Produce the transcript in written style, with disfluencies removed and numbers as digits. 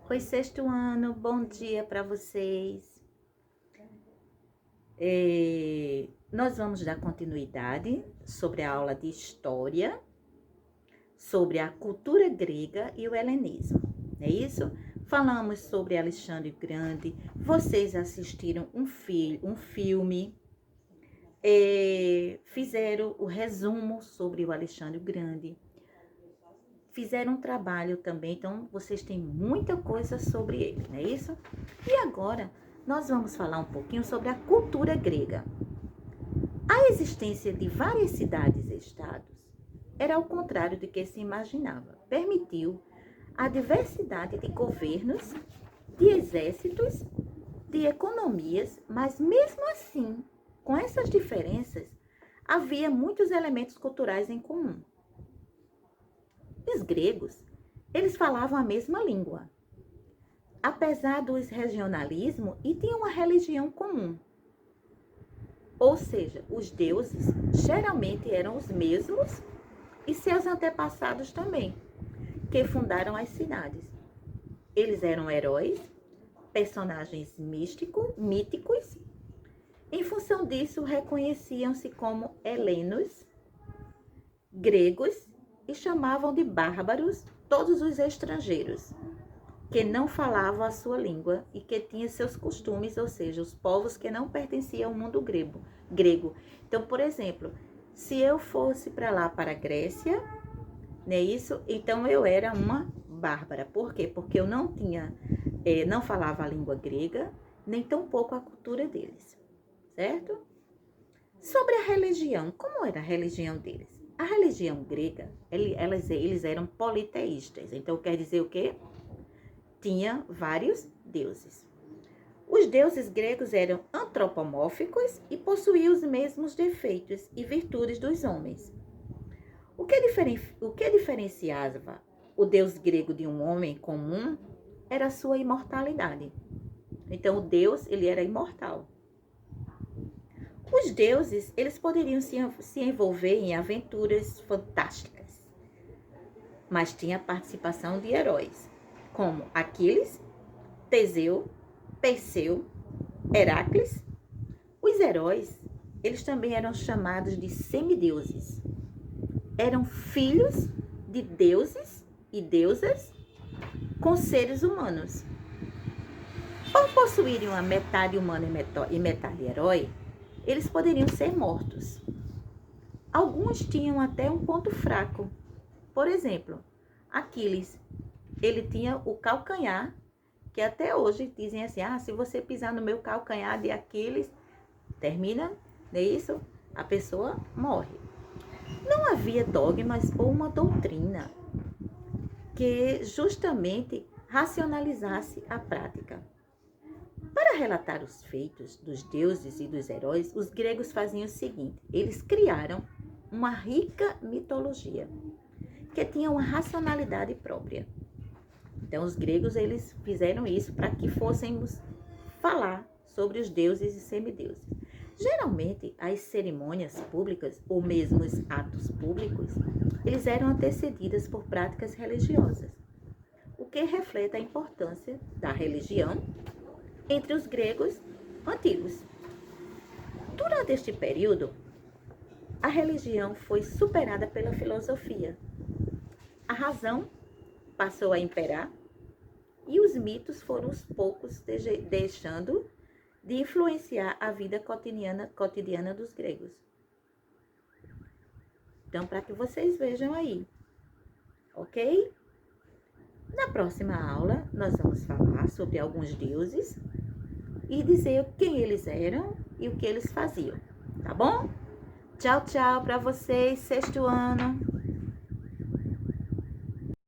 Oi, sexto ano, bom dia para vocês. Nós vamos dar continuidade sobre a aula de História, sobre a cultura grega e o helenismo, não é isso? Falamos sobre Alexandre o Grande, vocês assistiram um filme, fizeram o resumo sobre o Alexandre o Grande, fizeram um trabalho também, então vocês têm muita coisa sobre ele, não é isso? E agora nós vamos falar um pouquinho sobre a cultura grega. A existência de várias cidades e estados era ao contrário do que se imaginava. Permitiu a diversidade de governos, de exércitos, de economias, mas mesmo assim, com essas diferenças, havia muitos elementos culturais em comum. Os gregos, eles falavam a mesma língua, apesar dos regionalismos, e tinham uma religião comum. Ou seja, os deuses geralmente eram os mesmos e seus antepassados também, que fundaram as cidades. Eles eram heróis, personagens míticos. Em função disso, reconheciam-se como helenos, gregos, e chamavam de bárbaros todos os estrangeiros que não falavam a sua língua e que tinham seus costumes, ou seja, os povos que não pertenciam ao mundo grego. Então, por exemplo, se eu fosse para lá, para a Grécia, não é isso? Então eu era uma bárbara. Por quê? Porque eu não falava a língua grega, nem tampouco a cultura deles, certo? Sobre a religião, como era a religião deles? A religião grega, eles eram politeístas. Então quer dizer o quê? Tinha vários deuses. Os deuses gregos eram antropomórficos e possuíam os mesmos defeitos e virtudes dos homens. O que diferenciava o deus grego de um homem comum era a sua imortalidade. Então, o deus, ele era imortal. Os deuses, eles poderiam se envolver em aventuras fantásticas, mas tinha a participação de heróis, como Aquiles, Teseu, Perseu, Heracles. Os heróis, eles também eram chamados de semideuses. Eram filhos de deuses e deusas com seres humanos. Por possuírem uma metade humana e metade herói, eles poderiam ser mortos. Alguns tinham até um ponto fraco. Por exemplo, Aquiles, ele tinha o calcanhar, que até hoje dizem assim, se você pisar no meu calcanhar de Aquiles, termina, não é isso? A pessoa morre. Não havia dogmas ou uma doutrina que justamente racionalizasse a prática. Para relatar os feitos dos deuses e dos heróis, os gregos faziam o seguinte, eles criaram uma rica mitologia, que tinha uma racionalidade própria. Então, os gregos, eles fizeram isso para que fôssemos falar sobre os deuses e semideuses. Geralmente, as cerimônias públicas, ou mesmo os atos públicos, eles eram antecedidas por práticas religiosas, o que reflete a importância da religião entre os gregos antigos. Durante este período, a religião foi superada pela filosofia. A razão passou a imperar e os mitos foram aos poucos deixando de influenciar a vida cotidiana dos gregos. Então, para que vocês vejam aí, ok? Na próxima aula, nós vamos falar sobre alguns deuses e dizer quem eles eram e o que eles faziam, tá bom? Tchau, tchau para vocês, sexto ano!